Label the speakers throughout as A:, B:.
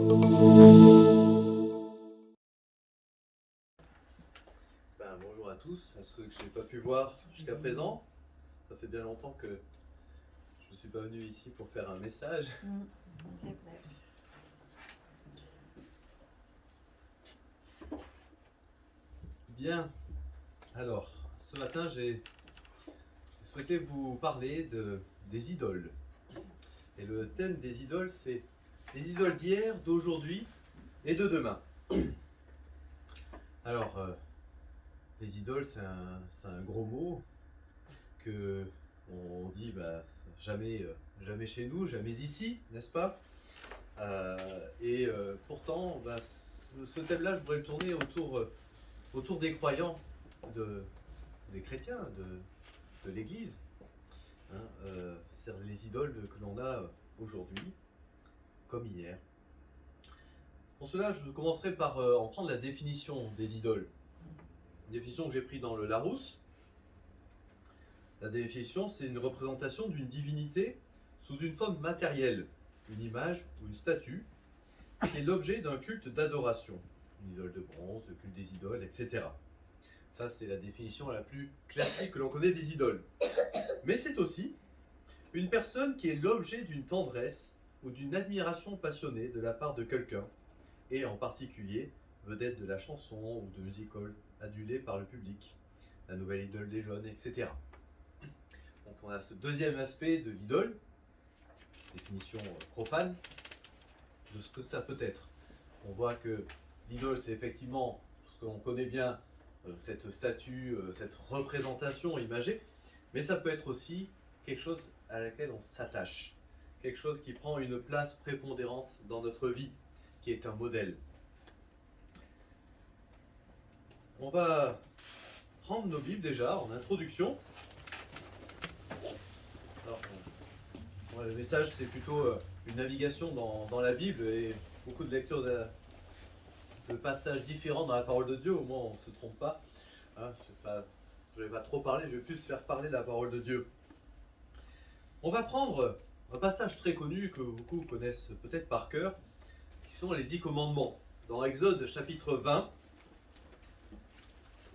A: Bonjour à tous, à ceux que je n'ai pas pu voir jusqu'à présent. Ça fait bien longtemps que je ne suis pas venu ici pour faire un message.
B: C'est vrai.
A: Bien, alors ce matin j'ai souhaité vous parler des idoles. Et le thème des idoles, c'est les idoles d'hier, d'aujourd'hui et de demain. Alors, les idoles, c'est un gros mot que on dit jamais chez nous, jamais ici, n'est-ce pas? Pourtant, ce thème-là, je voudrais le tourner autour des croyants, des chrétiens, de l'Église. C'est-à-dire les idoles que l'on a aujourd'hui, comme hier. Pour cela, je commencerai par en prendre la définition des idoles. Une définition que j'ai prise dans le Larousse. La définition, c'est une représentation d'une divinité sous une forme matérielle, une image ou une statue, qui est l'objet d'un culte d'adoration. Une idole de bronze, le culte des idoles, etc. Ça, c'est la définition la plus classique que l'on connaît des idoles. Mais c'est aussi une personne qui est l'objet d'une tendresse ou d'une admiration passionnée de la part de quelqu'un, et en particulier vedette de la chanson ou de music-hall, adulée par le public, la nouvelle idole des jeunes, etc. Donc on a ce deuxième aspect de l'idole, définition profane, de ce que ça peut être. On voit que l'idole, c'est effectivement ce que l'on connaît bien, cette statue, cette représentation imagée, mais ça peut être aussi quelque chose à laquelle on s'attache, quelque chose qui prend une place prépondérante dans notre vie, qui est un modèle. On va prendre nos Bibles déjà en introduction. Alors, le message, c'est plutôt une navigation dans la Bible et beaucoup de lectures de passages différents dans la parole de Dieu, au moins on ne se trompe pas. Hein, je ne vais pas trop parler, je vais plus faire parler de la parole de Dieu. On va prendre un passage très connu que beaucoup connaissent peut-être par cœur, qui sont les 10 commandements. Dans Exode chapitre 20,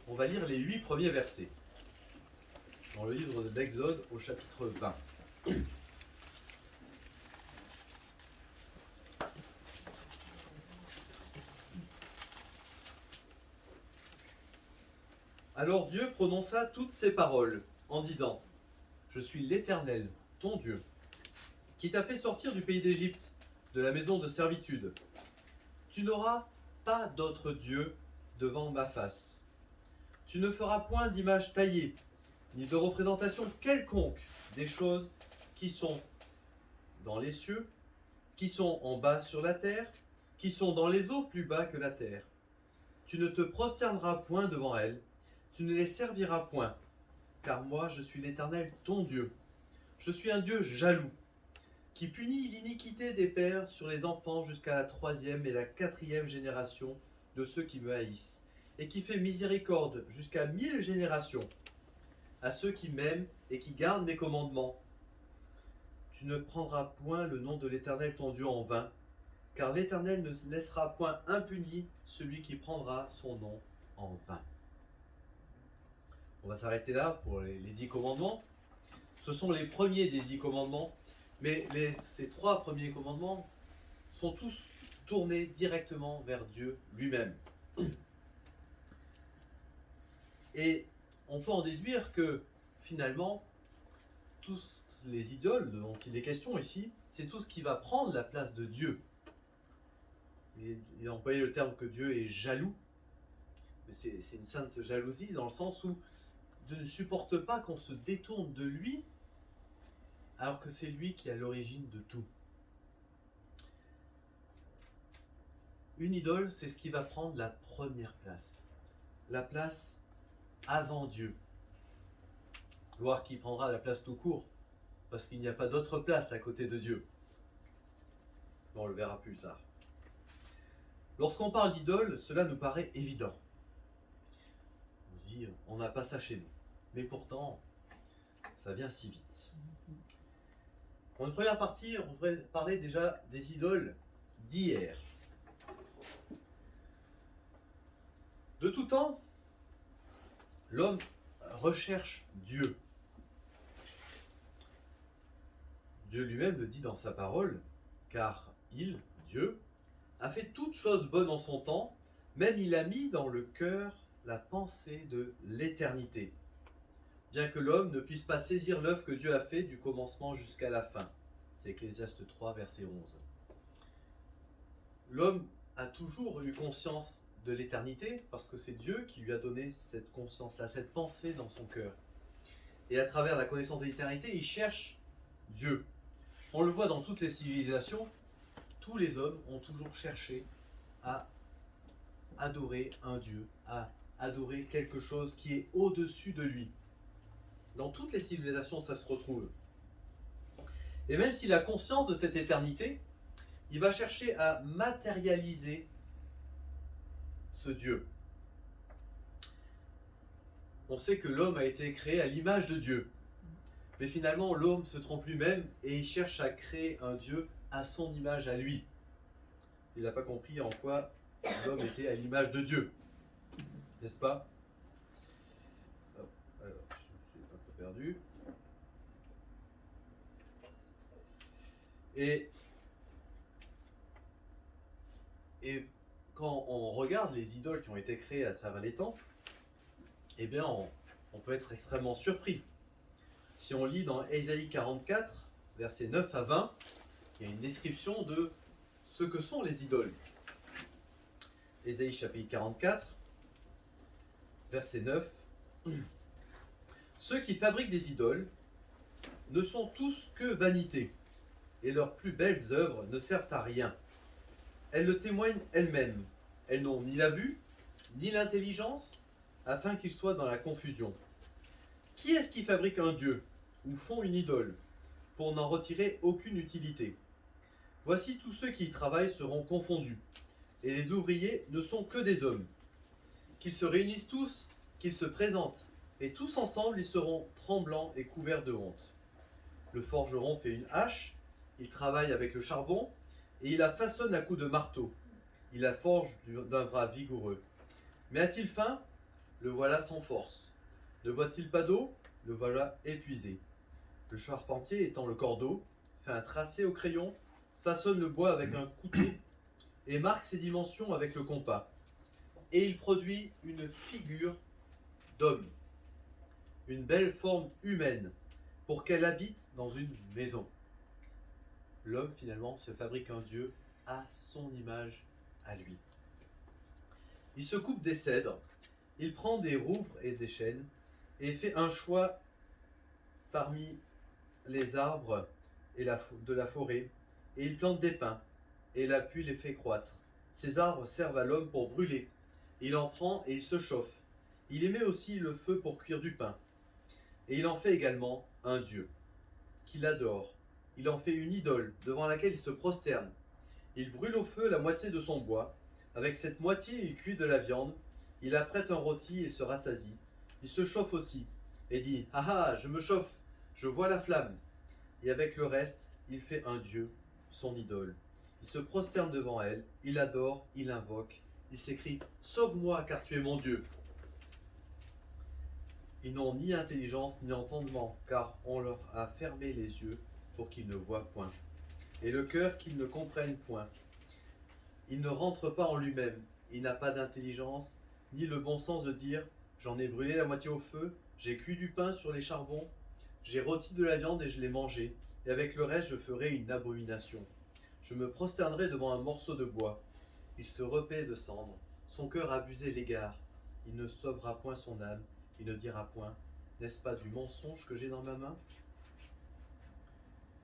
A: on va lire les 8 premiers versets. Dans le livre d'Exode au chapitre 20. Alors Dieu prononça toutes ces paroles en disant : Je suis l'Éternel, ton Dieu, qui t'a fait sortir du pays d'Égypte, de la maison de servitude. Tu n'auras pas d'autre Dieu devant ma face. Tu ne feras point d'image taillée, ni de représentation quelconque des choses qui sont dans les cieux, qui sont en bas sur la terre, qui sont dans les eaux plus bas que la terre. Tu ne te prosterneras point devant elles, tu ne les serviras point, car moi je suis l'Éternel ton Dieu. Je suis un Dieu jaloux, qui punit l'iniquité des pères sur les enfants jusqu'à la 3e et la 4e génération de ceux qui me haïssent, et qui fait miséricorde jusqu'à 1000 générations à ceux qui m'aiment et qui gardent mes commandements. Tu ne prendras point le nom de l'Éternel ton Dieu en vain, car l'Éternel ne laissera point impuni celui qui prendra son nom en vain. On va s'arrêter là pour les 10 commandements. Ce sont les premiers des 10 commandements, mais ces 3 premiers commandements sont tous tournés directement vers Dieu lui-même. Et on peut en déduire que finalement, tous les idoles dont il est question ici, c'est tout ce qui va prendre la place de Dieu. Il a employé le terme que Dieu est jaloux, mais c'est une sainte jalousie dans le sens où Dieu ne supporte pas qu'on se détourne de lui, alors que c'est lui qui est à l'origine de tout. Une idole, c'est ce qui va prendre la première place. La place avant Dieu. Gloire qui prendra la place tout court, parce qu'il n'y a pas d'autre place à côté de Dieu. On le verra plus tard. Lorsqu'on parle d'idole, cela nous paraît évident. On se dit, on n'a pas ça chez nous. Mais pourtant, ça vient si vite. Pour une première partie, on devrait parler déjà des idoles d'hier. De tout temps, l'homme recherche Dieu. Dieu lui-même le dit dans sa parole, car il, Dieu, a fait toutes choses bonnes en son temps, même il a mis dans le cœur la pensée de l'éternité, bien que l'homme ne puisse pas saisir l'œuvre que Dieu a fait du commencement jusqu'à la fin. C'est Ecclésiaste 3, verset 11. L'homme a toujours eu conscience de l'éternité, parce que c'est Dieu qui lui a donné cette conscience-là, cette pensée dans son cœur. Et à travers la connaissance de l'éternité, il cherche Dieu. On le voit dans toutes les civilisations, tous les hommes ont toujours cherché à adorer un Dieu, à adorer quelque chose qui est au-dessus de lui. Dans toutes les civilisations, ça se retrouve. Et même s'il a conscience de cette éternité, il va chercher à matérialiser ce Dieu. On sait que l'homme a été créé à l'image de Dieu. Mais finalement, l'homme se trompe lui-même et il cherche à créer un Dieu à son image, à lui. Il n'a pas compris en quoi l'homme était à l'image de Dieu. N'est-ce pas? Alors, je me suis un peu perdu. Et quand on regarde les idoles qui ont été créées à travers les temps, eh bien, on peut être extrêmement surpris. Si on lit dans Ésaïe 44, versets 9 à 20, il y a une description de ce que sont les idoles. Ésaïe chapitre 44, verset 9. Ceux qui fabriquent des idoles ne sont tous que vanité, et leurs plus belles œuvres ne servent à rien. Elles le témoignent elles-mêmes. Elles n'ont ni la vue, ni l'intelligence, afin qu'ils soient dans la confusion. Qui est-ce qui fabrique un dieu, ou font une idole, pour n'en retirer aucune utilité? Voici tous ceux qui y travaillent seront confondus, et les ouvriers ne sont que des hommes. Qu'ils se réunissent tous, qu'ils se présentent, et tous ensemble ils seront tremblants et couverts de honte. Le forgeron fait une hache, il travaille avec le charbon, et il la façonne à coups de marteau. Il la forge d'un bras vigoureux. Mais a-t-il faim? Le voilà sans force. Ne boit-il pas d'eau? Le voilà épuisé. Le charpentier étend le cordeau, fait un tracé au crayon, façonne le bois avec un couteau, et marque ses dimensions avec le compas. Et il produit une figure d'homme, une belle forme humaine, pour qu'elle habite dans une maison. L'homme, finalement, se fabrique un Dieu à son image, à lui. Il se coupe des cèdres, il prend des rouvres et des chênes, et fait un choix parmi les arbres et de la forêt, et il plante des pins, et la pluie les fait croître. Ces arbres servent à l'homme pour brûler. Il en prend et il se chauffe. Il émet aussi le feu pour cuire du pain. Et il en fait également un dieu, qu'il adore. Il en fait une idole, devant laquelle il se prosterne. Il brûle au feu la moitié de son bois. Avec cette moitié, il cuit de la viande. Il apprête un rôti et se rassasie. Il se chauffe aussi, et dit: « Ah ah, je me chauffe, je vois la flamme. » Et avec le reste, il fait un dieu, son idole. Il se prosterne devant elle, il adore, il invoque, il s'écrie: « Sauve-moi, car tu es mon Dieu. » Ils n'ont ni intelligence ni entendement, car on leur a fermé les yeux pour qu'ils ne voient point, et le cœur qu'ils ne comprennent point. Il ne rentre pas en lui-même, il n'a pas d'intelligence, ni le bon sens de dire: « J'en ai brûlé la moitié au feu, j'ai cuit du pain sur les charbons, j'ai rôti de la viande et je l'ai mangée, et avec le reste je ferai une abomination. Je me prosternerai devant un morceau de bois. » Il se repaît de cendres, son cœur abusé l'égare. Il ne sauvera point son âme, il ne dira point: « N'est-ce pas du mensonge que j'ai dans ma main ?»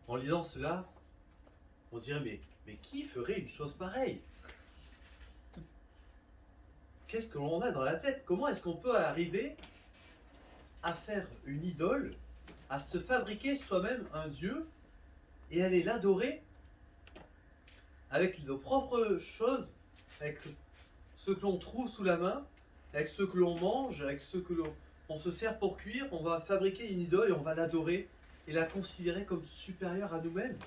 A: En lisant cela, on se dirait: mais qui ferait une chose pareille? Qu'est-ce que l'on a dans la tête? Comment est-ce qu'on peut arriver à faire une idole, à se fabriquer soi-même un dieu et aller l'adorer avec nos propres choses, avec ce que l'on trouve sous la main, avec ce que l'on mange, avec ce que l'on se sert pour cuire? On va fabriquer une idole et on va l'adorer et la considérer comme supérieure à nous-mêmes.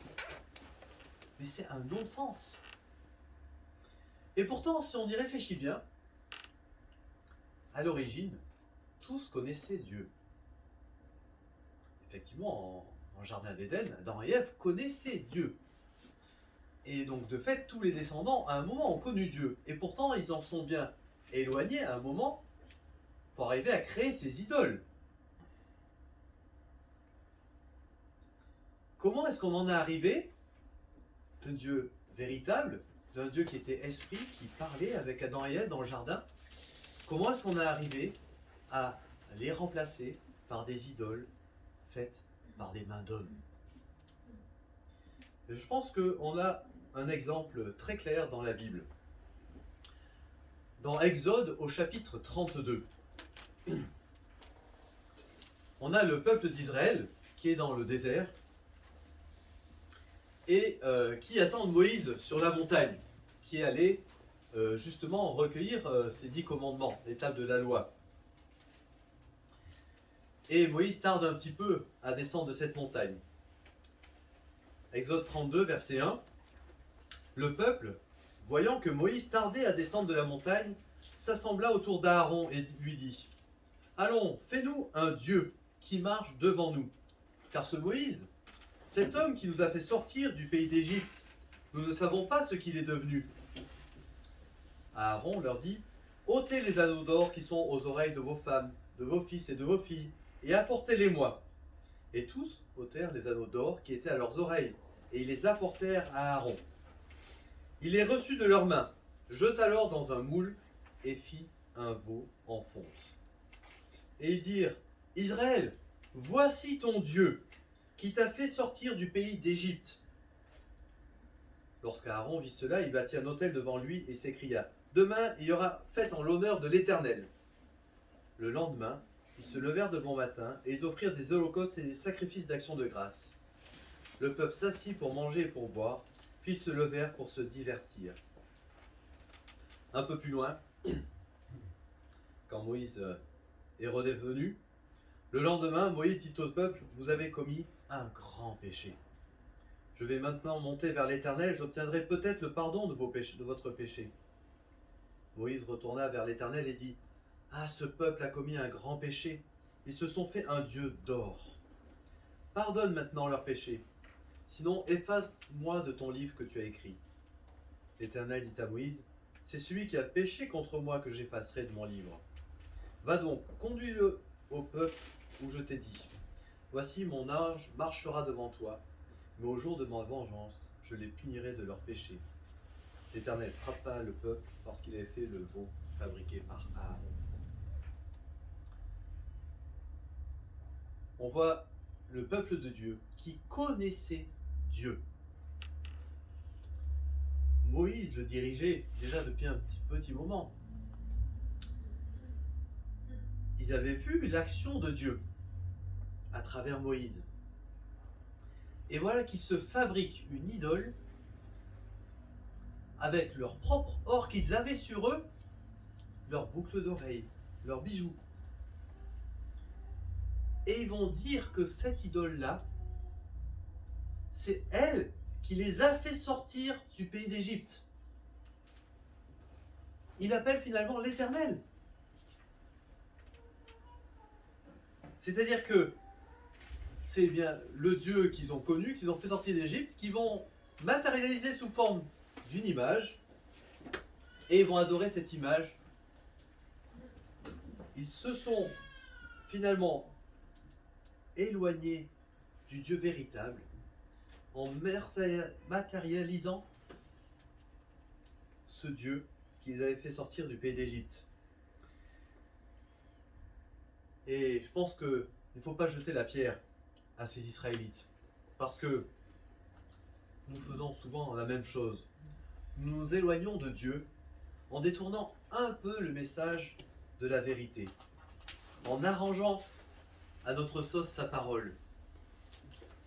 A: Mais c'est un non-sens. Et pourtant, si on y réfléchit bien, à l'origine, tous connaissaient Dieu. Effectivement, en Jardin d'Éden, Adam et Ève connaissaient Dieu. Et donc, de fait, tous les descendants, à un moment, ont connu Dieu. Et pourtant, ils en sont bien éloignés à un moment pour arriver à créer ces idoles. Comment est-ce qu'on en est arrivé d'un Dieu véritable, d'un Dieu qui était esprit, qui parlait avec Adam et Ève dans le jardin? Comment est-ce qu'on est arrivé à les remplacer par des idoles faites par des mains d'hommes? Je pense qu'on a un exemple très clair dans la Bible. Dans Exode au chapitre 32, on a le peuple d'Israël qui est dans le désert et qui attend Moïse sur la montagne, qui est allé justement recueillir ces 10 commandements, l'étape de la loi. Et Moïse tarde un petit peu à descendre de cette montagne. Exode 32, verset 1. Le peuple, voyant que Moïse tardait à descendre de la montagne, s'assembla autour d'Aaron et lui dit : Allons, fais-nous un Dieu qui marche devant nous. Car ce Moïse, cet homme qui nous a fait sortir du pays d'Égypte, nous ne savons pas ce qu'il est devenu. Aaron leur dit : ôtez les anneaux d'or qui sont aux oreilles de vos femmes, de vos fils et de vos filles, et apportez-les-moi. Et tous ôtèrent les anneaux d'or qui étaient à leurs oreilles, et ils les apportèrent à Aaron. Il les reçut de leurs mains, jeta alors dans un moule, et fit un veau en fonte. Et ils dirent : Israël, voici ton Dieu, qui t'a fait sortir du pays d'Égypte. Lorsqu'Aaron vit cela, il bâtit un autel devant lui et s'écria : Demain, il y aura fête en l'honneur de l'Éternel. Le lendemain, ils se levèrent de bon matin, et ils offrirent des holocaustes et des sacrifices d'action de grâce. Le peuple s'assit pour manger et pour boire, puis se levèrent pour se divertir. Un peu plus loin, quand Moïse est redevenu, le lendemain, Moïse dit au peuple : Vous avez commis un grand péché. Je vais maintenant monter vers l'Éternel, j'obtiendrai peut-être le pardon de votre péché. Moïse retourna vers l'Éternel et dit : Ah, ce peuple a commis un grand péché. Ils se sont fait un Dieu d'or. Pardonne maintenant leur péché. Sinon, efface-moi de ton livre que tu as écrit. L'Éternel dit à Moïse : C'est celui qui a péché contre moi que j'effacerai de mon livre. Va donc, conduis-le au peuple où je t'ai dit. Voici mon ange marchera devant toi, mais au jour de ma vengeance, je les punirai de leurs péchés. L'Éternel frappa le peuple parce qu'il avait fait le veau fabriqué par Aaron. On voit le peuple de Dieu qui connaissait Dieu. Moïse le dirigeait déjà depuis un petit moment. Ils avaient vu l'action de Dieu à travers Moïse. Et voilà qu'ils se fabriquent une idole avec leur propre or qu'ils avaient sur eux, leurs boucles d'oreilles, leurs bijoux. Et ils vont dire que cette idole-là, c'est elle qui les a fait sortir du pays d'Égypte. Il appelle finalement l'Éternel. C'est-à-dire que c'est bien le Dieu qu'ils ont connu, qu'ils ont fait sortir d'Égypte, qui vont matérialiser sous forme d'une image, et ils vont adorer cette image. Ils se sont finalement éloignés du Dieu véritable en matérialisant ce Dieu qui les avait fait sortir du pays d'Égypte. Et je pense qu'il ne faut pas jeter la pierre à ces Israélites, parce que nous faisons souvent la même chose. Nous nous éloignons de Dieu en détournant un peu le message de la vérité, en arrangeant à notre sauce sa parole.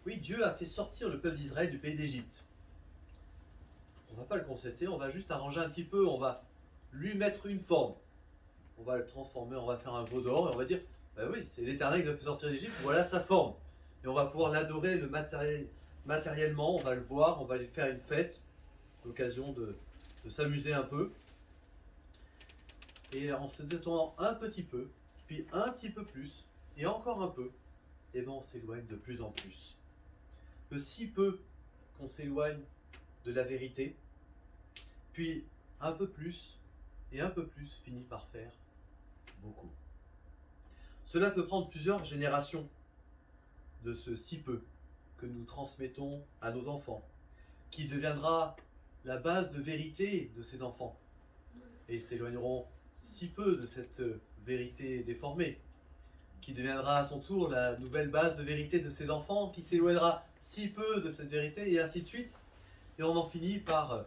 A: Oui, Dieu a fait sortir le peuple d'Israël du pays d'Égypte. On ne va pas le contester, on va juste arranger un petit peu, on va lui mettre une forme. On va le transformer, on va faire un veau d'or et on va dire, ben oui, c'est l'Éternel qui l'a fait sortir d'Égypte, voilà sa forme. Et on va pouvoir l'adorer matériellement, on va le voir, on va lui faire une fête, l'occasion de s'amuser un peu. Et en se détournant un petit peu, puis un petit peu plus, et encore un peu, et ben on s'éloigne de plus en plus. Le si peu qu'on s'éloigne de la vérité, puis un peu plus, et un peu plus finit par faire beaucoup. Cela peut prendre plusieurs générations de ce si peu que nous transmettons à nos enfants, qui deviendra la base de vérité de ces enfants. Et ils s'éloigneront si peu de cette vérité déformée, qui deviendra à son tour la nouvelle base de vérité de ces enfants, qui s'éloignera si peu de cette vérité, et ainsi de suite. Et on en finit par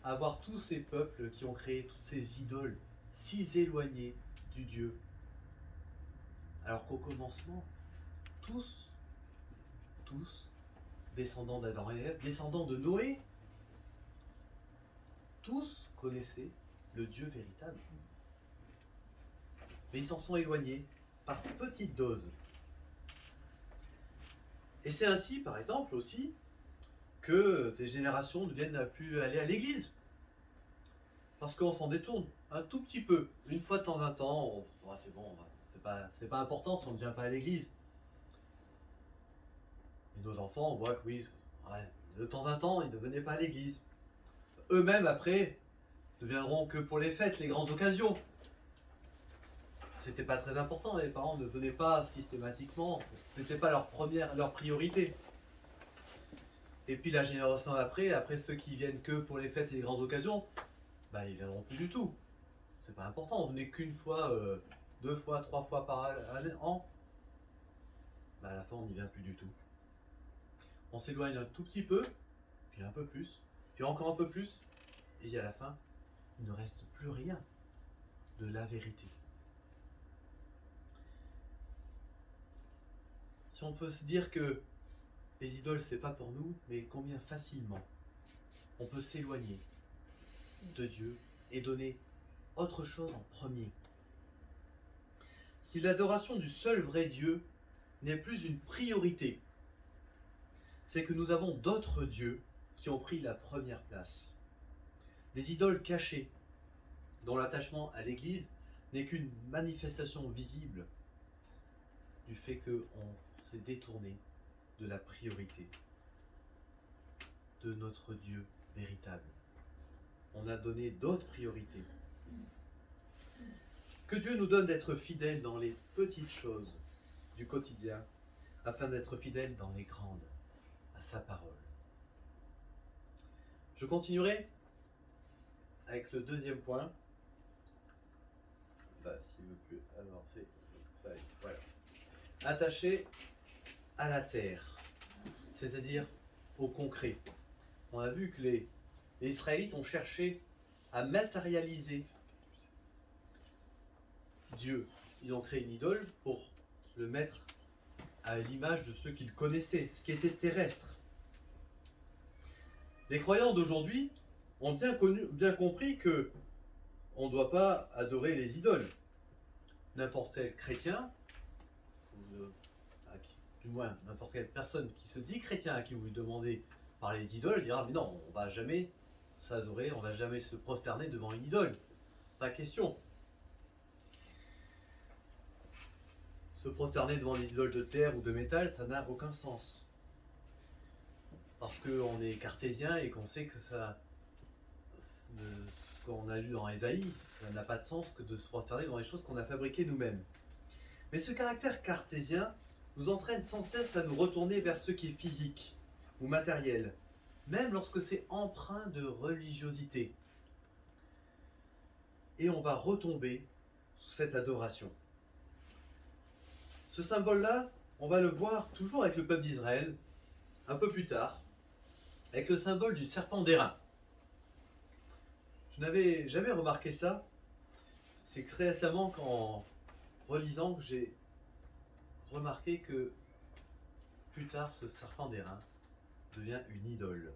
A: avoir tous ces peuples qui ont créé toutes ces idoles si éloignées du Dieu. Alors qu'au commencement, tous, descendants d'Adam et Ève, descendants de Noé, tous connaissaient le Dieu véritable. Mais ils s'en sont éloignés par petites doses. Et c'est ainsi, par exemple, aussi, que des générations ne viennent à plus aller à l'église. Parce qu'on s'en détourne un tout petit peu. Une fois de temps en temps, c'est bon, c'est pas important si on ne vient pas à l'église. Et nos enfants, on voit que oui, de temps en temps, ils ne venaient pas à l'église. Eux-mêmes, après, ne viendront que pour les fêtes, les grandes occasions. C'était pas très important, les parents ne venaient pas systématiquement, c'était pas leur priorité. Et puis la génération après ceux qui viennent que pour les fêtes et les grandes occasions, bah ils viendront plus du tout. C'est pas important, on venait qu'une fois, 2 fois, 3 fois par an. Bah à la fin on n'y vient plus du tout. On s'éloigne un tout petit peu, puis un peu plus, puis encore un peu plus, et à la fin, il ne reste plus rien de la vérité. Si on peut se dire que les idoles c'est pas pour nous, mais combien facilement on peut s'éloigner de Dieu et donner autre chose en premier. Si l'adoration du seul vrai Dieu n'est plus une priorité, c'est que nous avons d'autres dieux qui ont pris la première place. Des idoles cachées, dont l'attachement à l'Église n'est qu'une manifestation visible du fait qu'on s'est détourné de la priorité de notre Dieu véritable. On a donné d'autres priorités. Que Dieu nous donne d'être fidèles dans les petites choses du quotidien, afin d'être fidèles dans les grandes, à sa parole. Je continuerai avec le deuxième point. S'il veut plus avancer, ça y est, voilà. Attaché à la terre, c'est-à-dire au concret. On a vu que les Israélites ont cherché à matérialiser Dieu. Ils ont créé une idole pour le mettre à l'image de ceux qu'ils connaissaient, ce qui était terrestre. Les croyants d'aujourd'hui ont bien compris que on ne doit pas adorer les idoles. N'importe quel chrétien, du moins n'importe quelle personne qui se dit chrétien à qui vous lui demandez parler d'idoles, dira mais non, on ne va jamais s'adorer, on ne va jamais se prosterner devant une idole. Pas question. Se prosterner devant des idoles de terre ou de métal, ça n'a aucun sens. Parce qu'on est cartésien et qu'on sait que ça, ce qu'on a lu dans Ésaïe, ça n'a pas de sens que de se prosterner devant les choses qu'on a fabriquées nous-mêmes. Mais ce caractère cartésien nous entraîne sans cesse à nous retourner vers ce qui est physique ou matériel, même lorsque c'est empreint de religiosité. Et on va retomber sous cette adoration. Ce symbole-là, on va le voir toujours avec le peuple d'Israël, un peu plus tard, avec le symbole du serpent d'airain. Je n'avais jamais remarqué ça. C'est très récemment qu'en relisant que j'ai remarqué que plus tard, ce serpent d'airain devient une idole.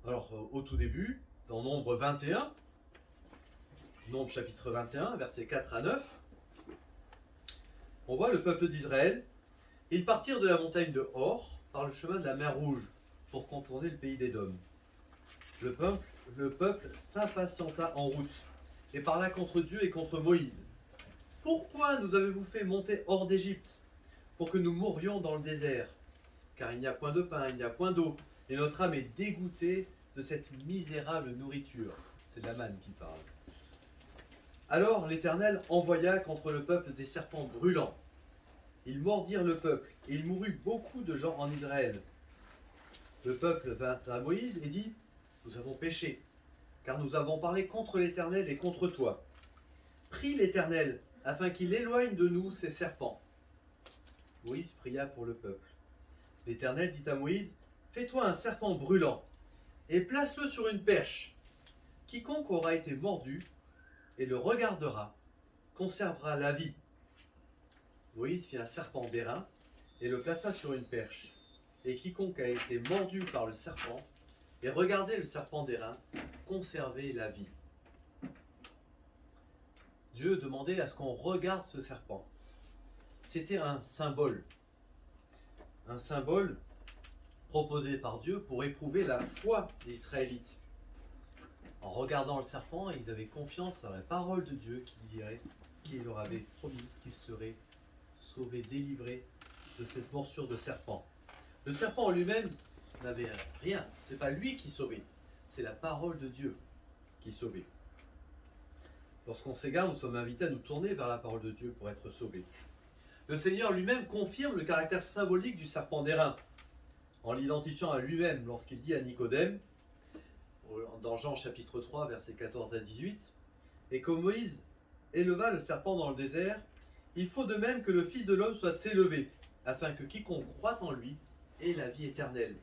A: Alors, au tout début, dans Nombre 21, Nombre chapitre 21, versets 4 à 9, on voit le peuple d'Israël. Ils partirent de la montagne de Hor par le chemin de la mer Rouge pour contourner le pays d'Édom. Le peuple s'impatienta en route et parla contre Dieu et contre Moïse. Pourquoi nous avez-vous fait monter hors d'Égypte, pour que nous mourions dans le désert? Car il n'y a point de pain, il n'y a point d'eau, et notre âme est dégoûtée de cette misérable nourriture. C'est la manne qui parle. Alors l'Éternel envoya contre le peuple des serpents brûlants. Ils mordirent le peuple, et il mourut beaucoup de gens en Israël. Le peuple vint à Moïse et dit, « Nous avons péché, car nous avons parlé contre l'Éternel et contre toi. Prie l'Éternel, afin qu'il éloigne de nous ces serpents. » Moïse pria pour le peuple. L'Éternel dit à Moïse, « Fais-toi un serpent brûlant, et place-le sur une perche. Quiconque aura été mordu, et le regardera, conservera la vie. » Moïse fit un serpent d'airain, et le plaça sur une perche. Et quiconque a été mordu par le serpent, et regardait le serpent d'airain, conservait la vie. Dieu demandait à ce qu'on regarde ce serpent. C'était un symbole proposé par Dieu pour éprouver la foi des Israélites. En regardant le serpent, ils avaient confiance dans la parole de Dieu qui leur avait promis qu'ils seraient sauvés, délivrés de cette morsure de serpent. Le serpent en lui-même n'avait rien, c'est pas lui qui sauvait, c'est la parole de Dieu qui sauvait. Lorsqu'on s'égare, nous sommes invités à nous tourner vers la parole de Dieu pour être sauvés. Le Seigneur lui-même confirme le caractère symbolique du serpent d'airain, en l'identifiant à lui-même lorsqu'il dit à Nicodème, dans Jean chapitre 3, versets 14 à 18, « Et comme Moïse éleva le serpent dans le désert, il faut de même que le Fils de l'homme soit élevé, afin que quiconque croit en lui ait la vie éternelle.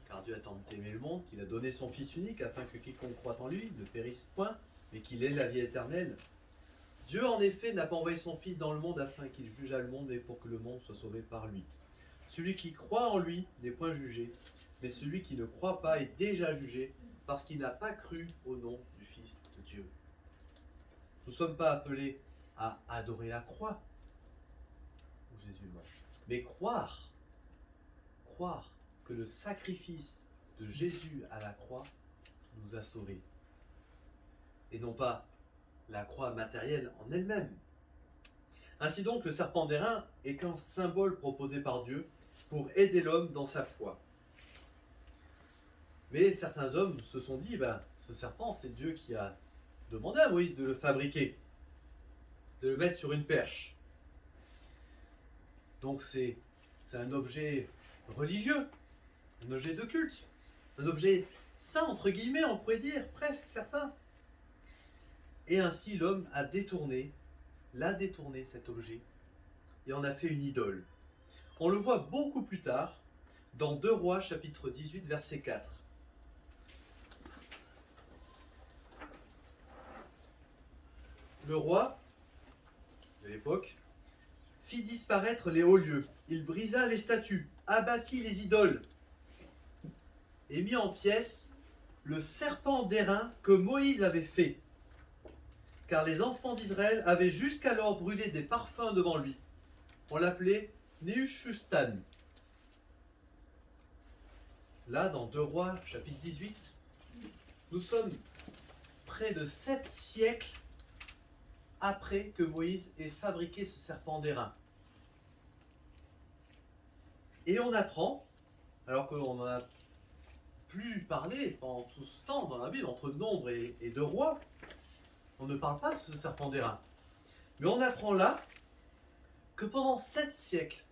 A: Car Dieu a tant aimé le monde qu'il a donné son Fils unique, afin que quiconque croit en lui ne périsse point, mais qu'il ait la vie éternelle. Dieu en effet n'a pas envoyé son Fils dans le monde afin qu'il jugeât le monde, mais pour que le monde soit sauvé par lui. Celui qui croit en lui n'est point jugé, mais celui qui ne croit pas est déjà jugé, parce qu'il n'a pas cru au nom du Fils de Dieu. » Nous ne sommes pas appelés à adorer la croix, où Jésus est mort, mais croire que le sacrifice de Jésus à la croix nous a sauvés. Et non pas la croix matérielle en elle-même. Ainsi donc, le serpent d'airain est qu'un symbole proposé par Dieu pour aider l'homme dans sa foi. Mais certains hommes se sont dit, ce serpent, c'est Dieu qui a demandé à Moïse de le fabriquer, de le mettre sur une perche. Donc c'est un objet religieux, un objet de culte, un objet saint, entre guillemets, on pourrait dire, presque certains. Et ainsi l'homme l'a détourné cet objet, et en a fait une idole. On le voit beaucoup plus tard, dans 2 Rois, chapitre 18, verset 4. Le roi de l'époque fit disparaître les hauts lieux, il brisa les statues, abattit les idoles, et mit en pièces le serpent d'airain que Moïse avait fait. Car les enfants d'Israël avaient jusqu'alors brûlé des parfums devant lui. On l'appelait Nehushtan. Là, dans 2 Rois, chapitre 18, nous sommes près de 7 siècles après que Moïse ait fabriqué ce serpent d'airain. Et on apprend, alors qu'on n'en a plus parlé pendant tout ce temps dans la Bible, entre Nombre et 2 Rois, on ne parle pas de ce serpent d'airain. Mais on apprend là que pendant 7 siècles,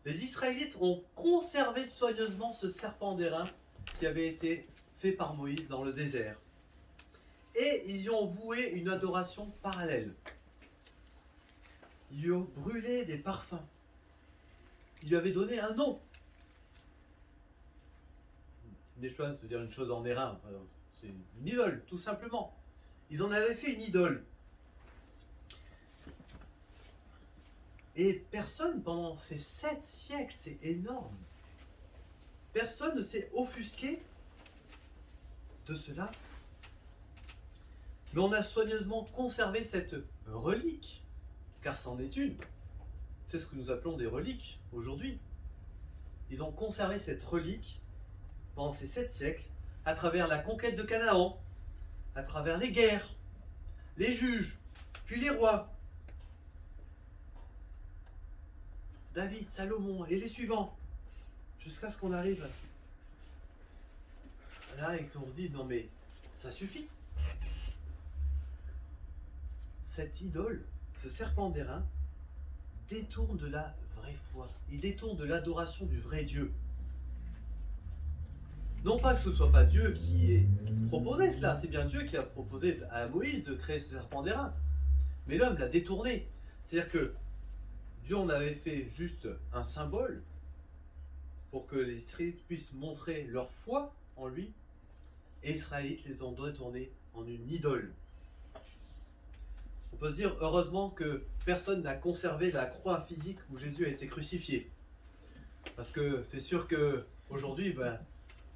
A: les Israélites ont conservé soigneusement ce serpent d'airain qui avait été fait par Moïse dans le désert. Et ils y ont voué une adoration parallèle. Ils lui ont brûlé des parfums. Ils lui avaient donné un nom. Nehushtan, ça veut dire une chose en airain. C'est une idole, tout simplement. Ils en avaient fait une idole. Et personne, pendant ces 7 siècles, c'est énorme, personne ne s'est offusqué de cela. Mais on a soigneusement conservé cette relique, car c'en est une. C'est ce que nous appelons des reliques aujourd'hui. Ils ont conservé cette relique pendant ces 7 siècles, à travers la conquête de Canaan, à travers les guerres, les juges, puis les rois. David, Salomon et les suivants. Jusqu'à ce qu'on arrive là et qu'on se dise non mais ça suffit. Cette idole, ce serpent d'airain, détourne de la vraie foi. Il détourne de l'adoration du vrai Dieu. Non pas que ce soit pas Dieu qui ait proposé cela, c'est bien Dieu qui a proposé à Moïse de créer ce serpent d'airain. Mais l'homme l'a détourné. C'est-à-dire que Dieu en avait fait juste un symbole pour que les Israélites puissent montrer leur foi en lui, et les Israélites les ont détournés en une idole. On peut se dire heureusement que personne n'a conservé la croix physique où Jésus a été crucifié. Parce que c'est sûr qu'aujourd'hui,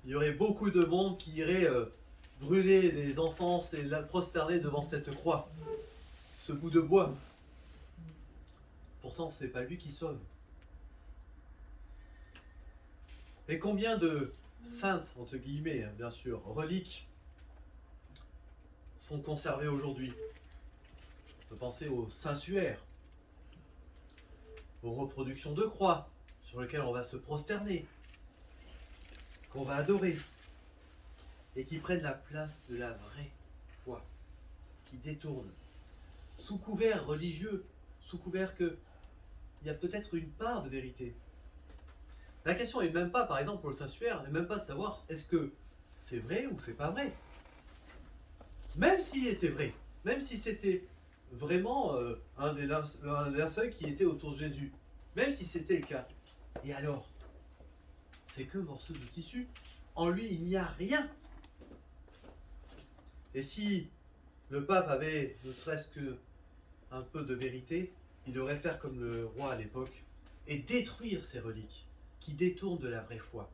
A: il y aurait beaucoup de monde qui irait brûler des encens et la prosterner devant cette croix, ce bout de bois. Pourtant, c'est pas lui qui sauve. Et combien de saintes, entre guillemets, bien sûr, reliques sont conservées aujourd'hui? On peut penser aux saintuaires, aux reproductions de croix sur lesquelles on va se prosterner, qu'on va adorer, et qui prennent la place de la vraie foi, qui détournent, sous couvert religieux, sous couvert qu'il y a peut-être une part de vérité. La question n'est même pas, par exemple, pour le sanctuaire, n'est même pas de savoir est-ce que c'est vrai ou c'est pas vrai. Même s'il était vrai, même si c'était vraiment un des linceuls qui était autour de Jésus, même si c'était le cas, et alors, c'est que morceau de tissu. En lui, il n'y a rien. Et si le pape avait ne serait-ce que un peu de vérité, il devrait faire comme le roi à l'époque et détruire ces reliques qui détournent de la vraie foi.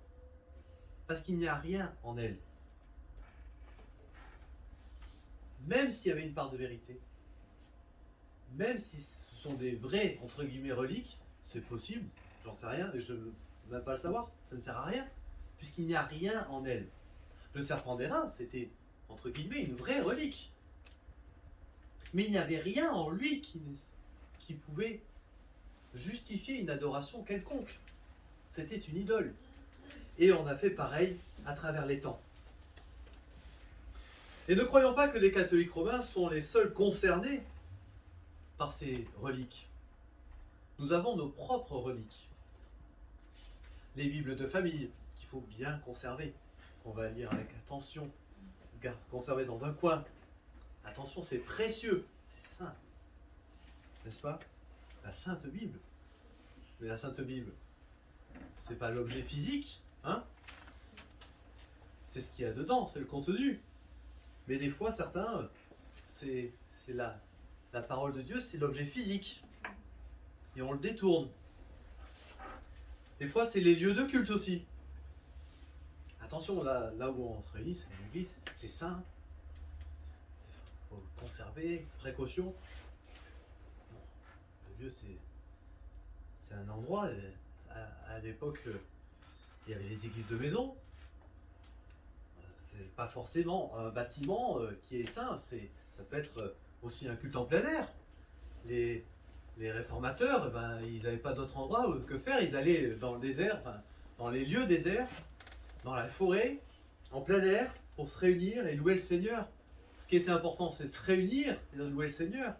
A: Parce qu'il n'y a rien en elles. Même s'il y avait une part de vérité, même si ce sont des vrais, entre guillemets, reliques, c'est possible, j'en sais rien, et je ne veux même pas le savoir, ça ne sert à rien, puisqu'il n'y a rien en elles. Le serpent d'airain, c'était, entre guillemets, une vraie relique. Mais il n'y avait rien en lui qui pouvait justifier une adoration quelconque. C'était une idole. Et on a fait pareil à travers les temps. Et ne croyons pas que les catholiques romains sont les seuls concernés par ces reliques. Nous avons nos propres reliques. Les Bibles de famille, qu'il faut bien conserver, qu'on va lire avec attention, conserver dans un coin. Attention, c'est précieux, c'est saint. N'est-ce pas? La Sainte Bible. Mais la Sainte Bible, c'est pas l'objet physique, hein? C'est ce qu'il y a dedans, c'est le contenu. Mais des fois, certains, c'est la parole de Dieu, c'est l'objet physique. Et on le détourne. Des fois, c'est les lieux de culte aussi. Attention, là où on se réunit, c'est l'église, c'est saint. Il faut conserver, précaution. Bon, le lieu, c'est un endroit. À l'époque, il y avait les églises de maison. C'est pas forcément un bâtiment qui est saint. Ça peut être aussi un culte en plein air. Les réformateurs, ils n'avaient pas d'autre endroit que faire. Ils allaient dans le désert, dans les lieux déserts, dans la forêt, en plein air, pour se réunir et louer le Seigneur. Ce qui était important, c'est de se réunir et de louer le Seigneur.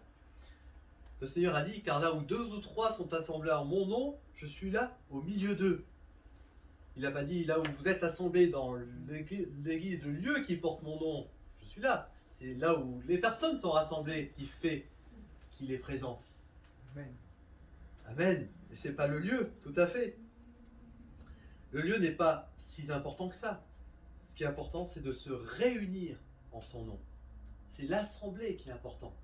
A: Le Seigneur a dit, car là où 2 ou 3 sont assemblés en mon nom, je suis là au milieu d'eux. Il n'a pas dit, là où vous êtes assemblés dans l'église, le lieu qui porte mon nom, je suis là. C'est là où les personnes sont rassemblées qui fait qu'il est présent.
B: Amen.
A: Amen. Et c'est pas le lieu, tout à fait. Le lieu n'est pas si important que ça. Ce qui est important, c'est de se réunir en son nom. C'est l'assemblée qui est important.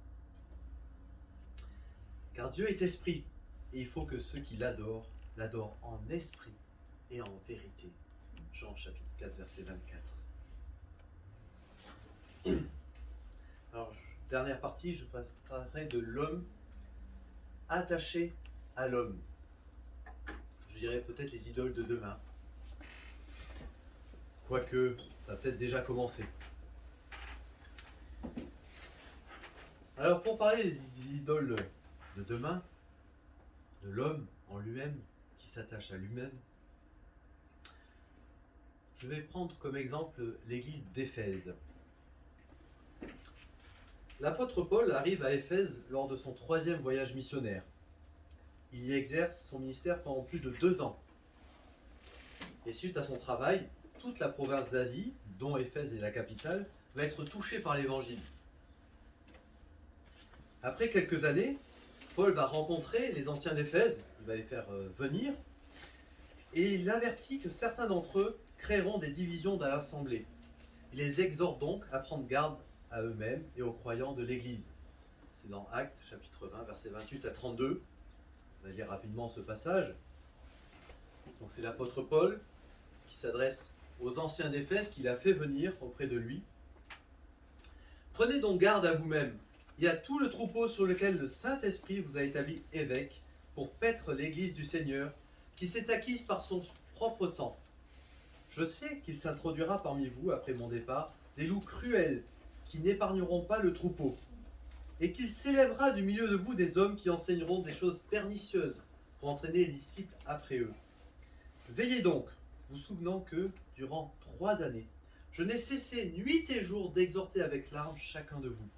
A: Car Dieu est esprit, et il faut que ceux qui l'adorent en esprit et en vérité. Jean chapitre 4, verset 24. Alors, dernière partie, je parlerai de l'homme attaché à l'homme. Je dirais peut-être les idoles de demain. Quoique, ça a peut-être déjà commencé. Alors pour parler des idoles de demain, de l'homme en lui-même, qui s'attache à lui-même, je vais prendre comme exemple l'église d'Éphèse. L'apôtre Paul arrive à Éphèse lors de son 3e voyage missionnaire. Il y exerce son ministère pendant plus de 2 ans. Et suite à son travail, toute la province d'Asie, dont Éphèse est la capitale, va être touchée par l'évangile. Après quelques années, Paul va rencontrer les anciens d'Éphèse, il va les faire venir, et il avertit que certains d'entre eux créeront des divisions dans l'assemblée. Il les exhorte donc à prendre garde à eux-mêmes et aux croyants de l'Église. C'est dans Actes, chapitre 20, versets 28 à 32. On va lire rapidement ce passage. Donc c'est l'apôtre Paul qui s'adresse aux anciens d'Éphèse qu'il a fait venir auprès de lui. Prenez donc garde à vous-même et à tout le troupeau sur lequel le Saint-Esprit vous a établi évêque pour paître l'Église du Seigneur qui s'est acquise par son propre sang. Je sais qu'il s'introduira parmi vous, après mon départ, des loups cruels qui n'épargneront pas le troupeau, et qu'il s'élèvera du milieu de vous des hommes qui enseigneront des choses pernicieuses pour entraîner les disciples après eux. Veillez donc, vous souvenant que, durant 3 années, je n'ai cessé nuit et jour d'exhorter avec larmes chacun de vous.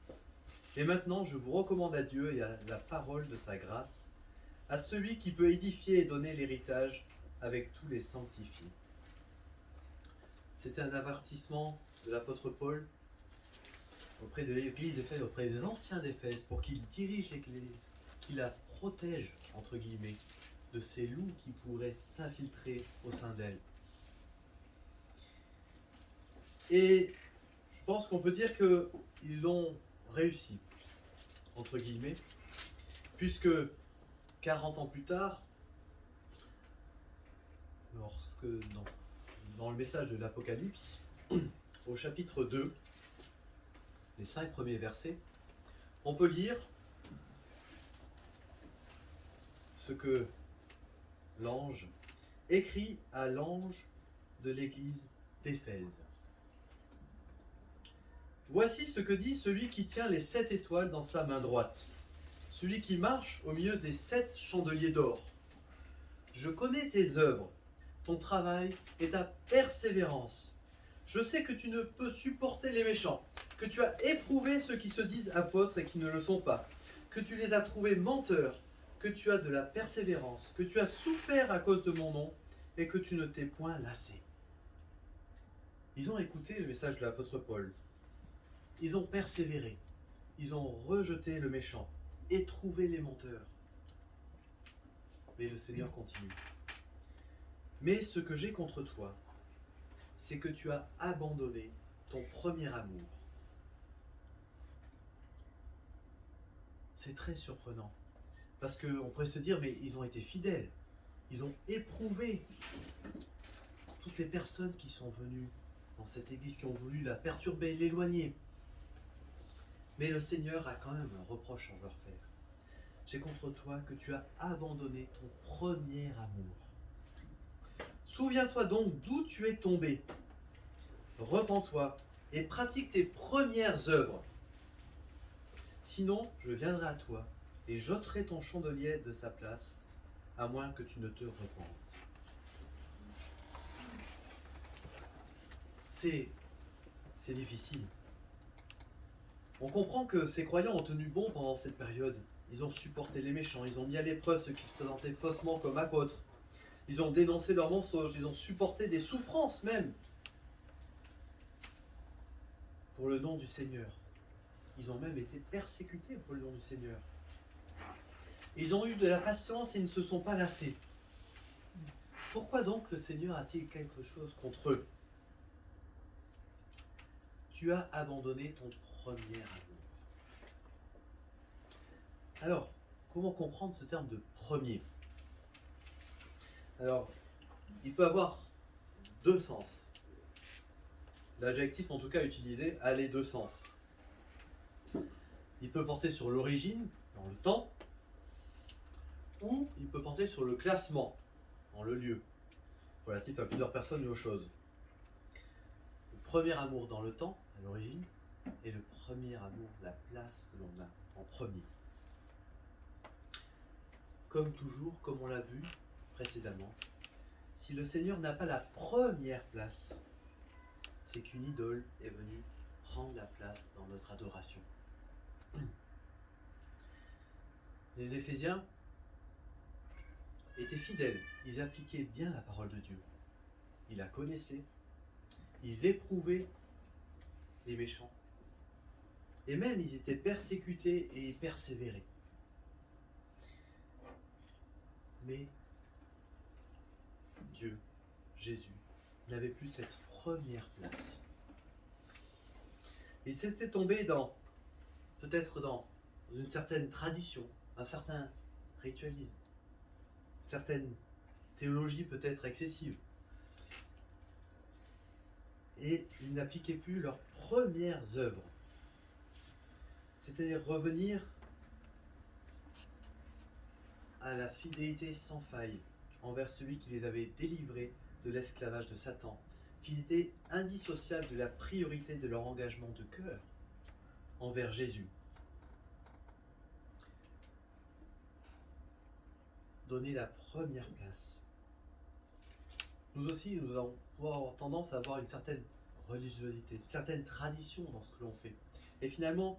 A: Et maintenant, je vous recommande à Dieu et à la parole de sa grâce, à celui qui peut édifier et donner l'héritage avec tous les sanctifiés. C'était un avertissement de l'apôtre Paul auprès de l'Église d'Éphèse, auprès des anciens d'Éphèse, pour qu'il dirige l'Église, qu'il la protège, entre guillemets, de ces loups qui pourraient s'infiltrer au sein d'elle. Et je pense qu'on peut dire qu'ils l'ont réussi, entre guillemets, puisque 40 ans plus tard, lorsque dans le message de l'Apocalypse, au chapitre 2, les 5 premiers versets, on peut lire ce que l'ange écrit à l'ange de l'église d'Éphèse. Voici ce que dit celui qui tient les 7 étoiles dans sa main droite, celui qui marche au milieu des 7 chandeliers d'or. Je connais tes œuvres, ton travail et ta persévérance. Je sais que tu ne peux supporter les méchants, que tu as éprouvé ceux qui se disent apôtres et qui ne le sont pas, que tu les as trouvés menteurs, que tu as de la persévérance, que tu as souffert à cause de mon nom et que tu ne t'es point lassé. Ils ont écouté le message de l'apôtre Paul. Ils ont persévéré. Ils ont rejeté le méchant et trouvé les menteurs. Mais le Seigneur continue. Mais ce que j'ai contre toi, c'est que tu as abandonné ton premier amour. C'est très surprenant. Parce qu'on pourrait se dire, mais ils ont été fidèles. Ils ont éprouvé toutes les personnes qui sont venues dans cette église, qui ont voulu la perturber, l'éloigner. Mais le Seigneur a quand même un reproche à leur faire. J'ai contre toi que tu as abandonné ton premier amour. Souviens-toi donc d'où tu es tombé. Repens-toi et pratique tes premières œuvres. Sinon, je viendrai à toi et j'ôterai ton chandelier de sa place, à moins que tu ne te repentes. C'est difficile. On comprend que ces croyants ont tenu bon pendant cette période. Ils ont supporté les méchants, ils ont mis à l'épreuve ceux qui se présentaient faussement comme apôtres. Ils ont dénoncé leurs mensonges, ils ont supporté des souffrances même pour le nom du Seigneur. Ils ont même été persécutés pour le nom du Seigneur. Ils ont eu de la patience et ils ne se sont pas lassés. Pourquoi donc le Seigneur a-t-il quelque chose contre eux? Tu as abandonné ton premier amour. Alors, comment comprendre ce terme de premier? Alors, il peut avoir 2 sens. L'adjectif, en tout cas utilisé, a les 2 sens. Il peut porter sur l'origine, dans le temps, ou il peut porter sur le classement, dans le lieu, relatif à plusieurs personnes ou aux choses. Le premier amour dans le temps, à l'origine, est le premier amour, la place que l'on a en premier. Comme toujours, comme on l'a vu précédemment, si le Seigneur n'a pas la première place, c'est qu'une idole est venue prendre la place dans notre adoration. Les Éphésiens étaient fidèles, ils appliquaient bien la parole de Dieu. Ils la connaissaient, ils éprouvaient les méchants. Et même ils étaient persécutés et persévéraient. Mais Dieu, Jésus, n'avait plus cette première place. Il s'était tombé peut-être dans une certaine tradition, un certain ritualisme, une certaine théologie peut-être excessive. Et ils n'appliquaient plus leurs premières œuvres. C'est-à-dire revenir à la fidélité sans faille envers celui qui les avait délivrés de l'esclavage de Satan, fidélité indissociable de la priorité de leur engagement de cœur envers Jésus. Donner la première place. Nous aussi, nous allons pouvoir avoir tendance à avoir une certaine religiosité, une certaine tradition dans ce que l'on fait. Et finalement,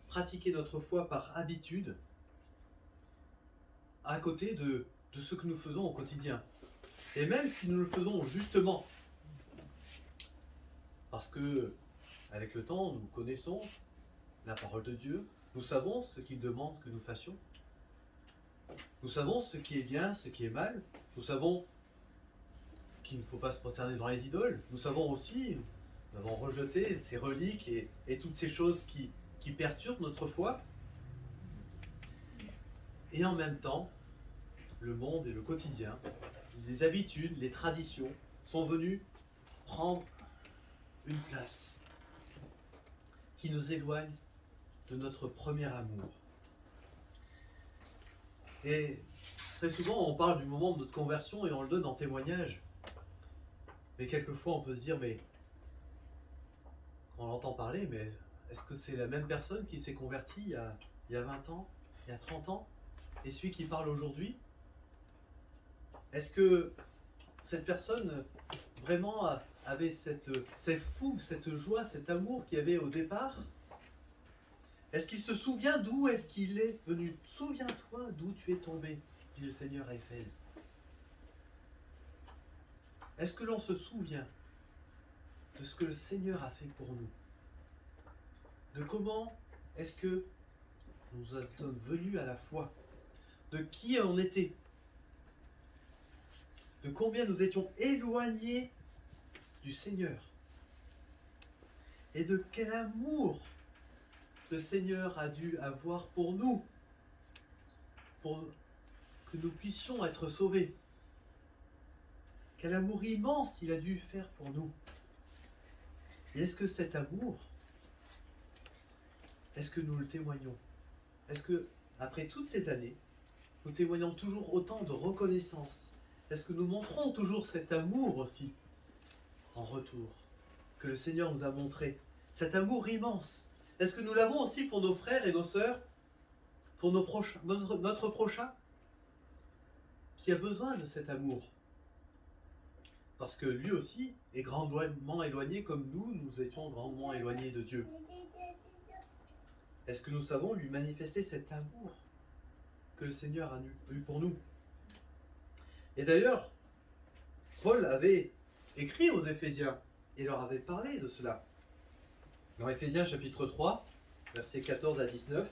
A: pratiquer notre foi par habitude, à côté de ce que nous faisons au quotidien. Et même si nous le faisons justement, parce que avec le temps, nous connaissons la parole de Dieu, nous savons ce qu'il demande que nous fassions, nous savons ce qui est bien, ce qui est mal, nous savons qu'il ne faut pas se prosterner devant les idoles, nous savons aussi, nous avons rejeté ces reliques et toutes ces choses qui perturbent notre foi. Et en même temps, le monde et le quotidien, les habitudes, les traditions sont venus prendre une place qui nous éloigne de notre premier amour. Et très souvent, on parle du moment de notre conversion et on le donne en témoignage. Mais quelquefois, on peut se dire, mais quand on l'entend parler, mais est-ce que c'est la même personne qui s'est convertie il y a 20 ans, il y a 30 ans, et celui qui parle aujourd'hui? Est-ce que cette personne vraiment avait cette fougue, cette joie, cet amour qu'il y avait au départ? Est-ce qu'il se souvient d'où est-ce qu'il est venu? Souviens-toi d'où tu es tombé, dit le Seigneur à Éphèse. Est-ce que l'on se souvient de ce que le Seigneur a fait pour nous? De comment est-ce que nous sommes venus à la foi? De qui on était? De combien nous étions éloignés du Seigneur? Et de quel amour le Seigneur a dû avoir pour nous, pour que nous puissions être sauvés. Quel amour immense il a dû faire pour nous. Et est-ce que cet amour, est-ce que nous le témoignons? Est-ce que, après toutes ces années, nous témoignons toujours autant de reconnaissance? Est-ce que nous montrons toujours cet amour aussi en retour que le Seigneur nous a montré? Cet amour immense. Est-ce que nous l'avons aussi pour nos frères et nos sœurs, pour notre prochain, qui a besoin de cet amour? Parce que lui aussi est grandement éloigné comme nous étions grandement éloignés de Dieu. Est-ce que nous savons lui manifester cet amour que le Seigneur a eu pour nous? Et d'ailleurs, Paul avait écrit aux Éphésiens et leur avait parlé de cela. Dans Éphésiens chapitre 3, versets 14 à 19,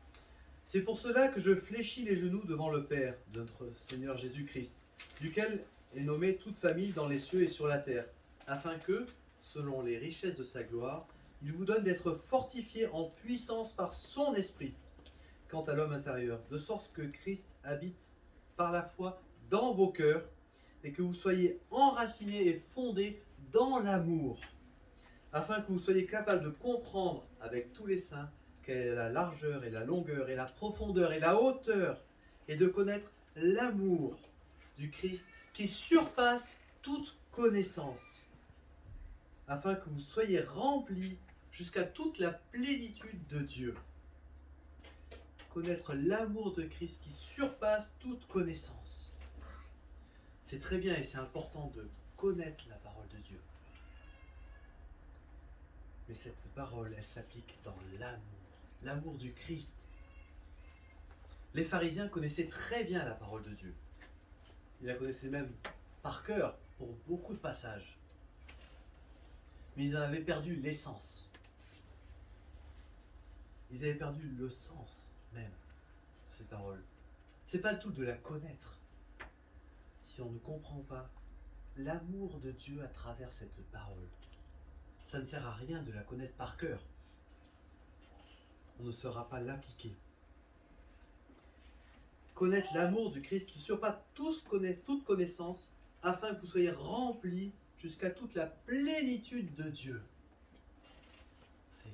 A: « C'est pour cela que je fléchis les genoux devant le Père de notre Seigneur Jésus-Christ, duquel est nommée toute famille dans les cieux et sur la terre, afin que, selon les richesses de sa gloire, il vous donne d'être fortifiés en puissance par son esprit, quant à l'homme intérieur, de sorte que Christ habite par la foi dans vos cœurs, et que vous soyez enracinés et fondés dans l'amour, afin que vous soyez capables de comprendre avec tous les saints quelle est la largeur et la longueur et la profondeur et la hauteur, et de connaître l'amour du Christ qui surpasse toute connaissance, afin que vous soyez remplis jusqu'à toute la plénitude de Dieu. Connaître l'amour de Christ qui surpasse toute connaissance. C'est très bien et c'est important de connaître la parole de Dieu. Mais cette parole, elle s'applique dans l'amour du Christ. Les pharisiens connaissaient très bien la parole de Dieu. Ils la connaissaient même par cœur pour beaucoup de passages. Mais ils en avaient perdu l'essence. Ils avaient perdu le sens même de ces paroles. C'est pas le tout de la connaître. Si on ne comprend pas l'amour de Dieu à travers cette parole, ça ne sert à rien de la connaître par cœur. On ne saura pas l'appliquer. Connaître l'amour du Christ qui surpasse toute connaissance, afin que vous soyez remplis jusqu'à toute la plénitude de Dieu. C'est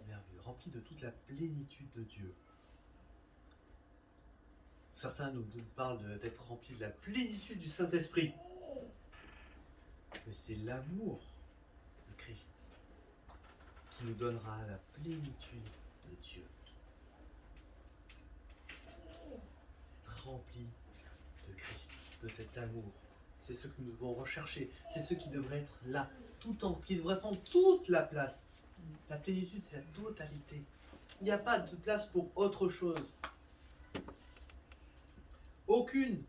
A: merveilleux, remplis de toute la plénitude de Dieu. Certains nous parlent d'être remplis de la plénitude du Saint-Esprit. Mais c'est l'amour de Christ qui nous donnera la plénitude de Dieu. Être rempli de Christ, de cet amour. C'est ce que nous devons rechercher. C'est ce qui devrait être là, qui devrait prendre toute la place. La plénitude, c'est la totalité. Il n'y a pas de place pour autre chose. Aucune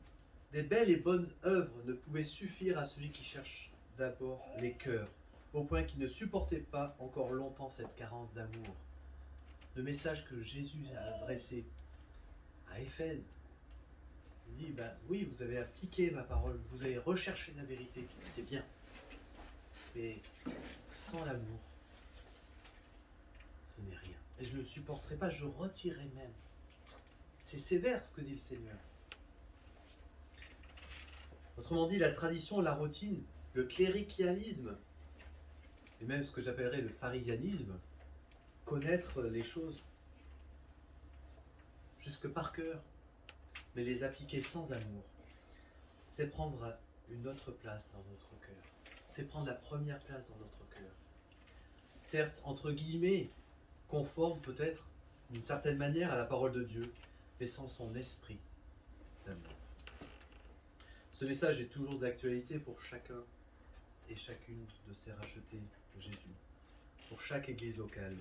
A: des belles et bonnes œuvres ne pouvait suffire à celui qui cherche d'abord les cœurs, au point qu'il ne supportait pas encore longtemps cette carence d'amour. Le message que Jésus a adressé à Éphèse, il dit, oui, vous avez appliqué ma parole, vous avez recherché la vérité, c'est bien. Mais sans l'amour, ce n'est rien. Et je ne supporterai pas, je retirerai même. C'est sévère ce que dit le Seigneur. Autrement dit, la tradition, la routine, le cléricalisme, et même ce que j'appellerais le pharisianisme, connaître les choses jusque par cœur, mais les appliquer sans amour, c'est prendre une autre place dans notre cœur. C'est prendre la première place dans notre cœur. Certes, entre guillemets, conforme peut-être d'une certaine manière à la parole de Dieu, mais sans son esprit d'amour. Ce message est toujours d'actualité pour chacun et chacune de ces rachetés de Jésus, pour chaque église locale.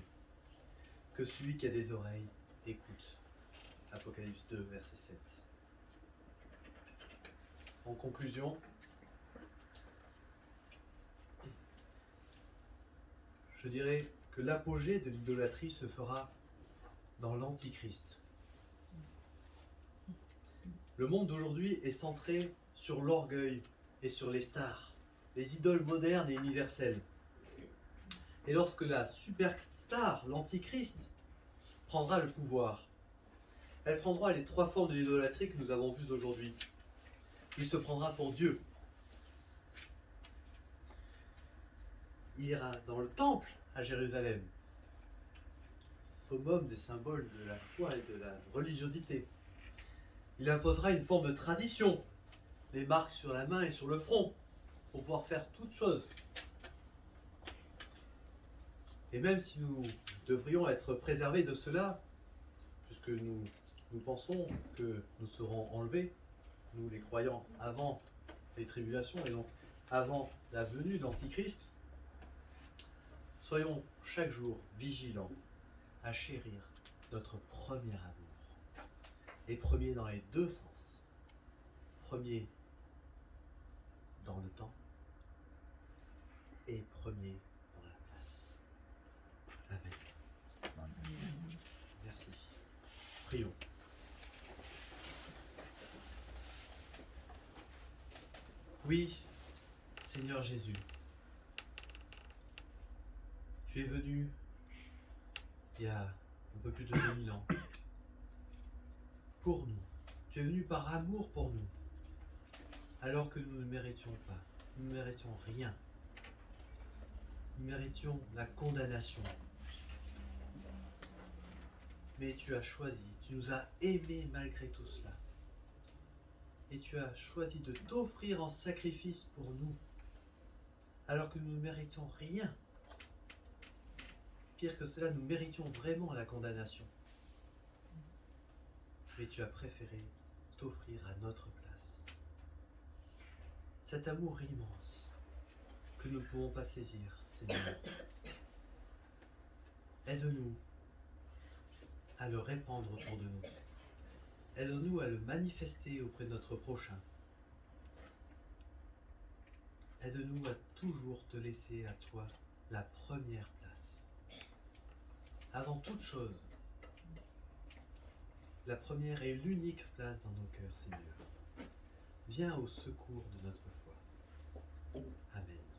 A: Que celui qui a des oreilles écoute. Apocalypse 2, verset 7. En conclusion, je dirais que l'apogée de l'idolâtrie se fera dans l'Antichrist. Le monde d'aujourd'hui est centré sur l'orgueil et sur les stars, les idoles modernes et universelles. Et lorsque la superstar, l'Antichrist, prendra le pouvoir, elle prendra les 3 formes de l'idolâtrie que nous avons vues aujourd'hui. Il se prendra pour Dieu. Il ira dans le temple à Jérusalem, summum des symboles de la foi et de la religiosité. Il imposera une forme de tradition, les marques sur la main et sur le front, pour pouvoir faire toutes choses. Et même si nous devrions être préservés de cela, puisque nous pensons que nous serons enlevés, nous les croyants, avant les tribulations et donc avant la venue d'Antichrist, soyons chaque jour vigilants à chérir notre premier amour. Et premier dans les 2 sens. Premier dans le temps et premier dans la place. Amen. Merci. Prions. Oui, Seigneur Jésus, tu es venu il y a un peu plus de 2000 ans pour nous. Tu es venu par amour pour nous, alors que nous ne méritions pas. Nous ne méritions rien. Nous méritions la condamnation. Mais tu as choisi, tu nous as aimés malgré tout cela. Et tu as choisi de t'offrir en sacrifice pour nous, alors que nous ne méritions rien. pire que cela, nous méritions vraiment la condamnation. Mais tu as préféré t'offrir à notre place. Cet amour immense que nous ne pouvons pas saisir, Seigneur. Aide-nous à le répandre autour de nous. Aide-nous à le manifester auprès de notre prochain. Aide-nous à toujours te laisser à toi la première place. Avant toute chose, la première et l'unique place dans nos cœurs, Seigneur. Viens au secours de notre foi. Amen.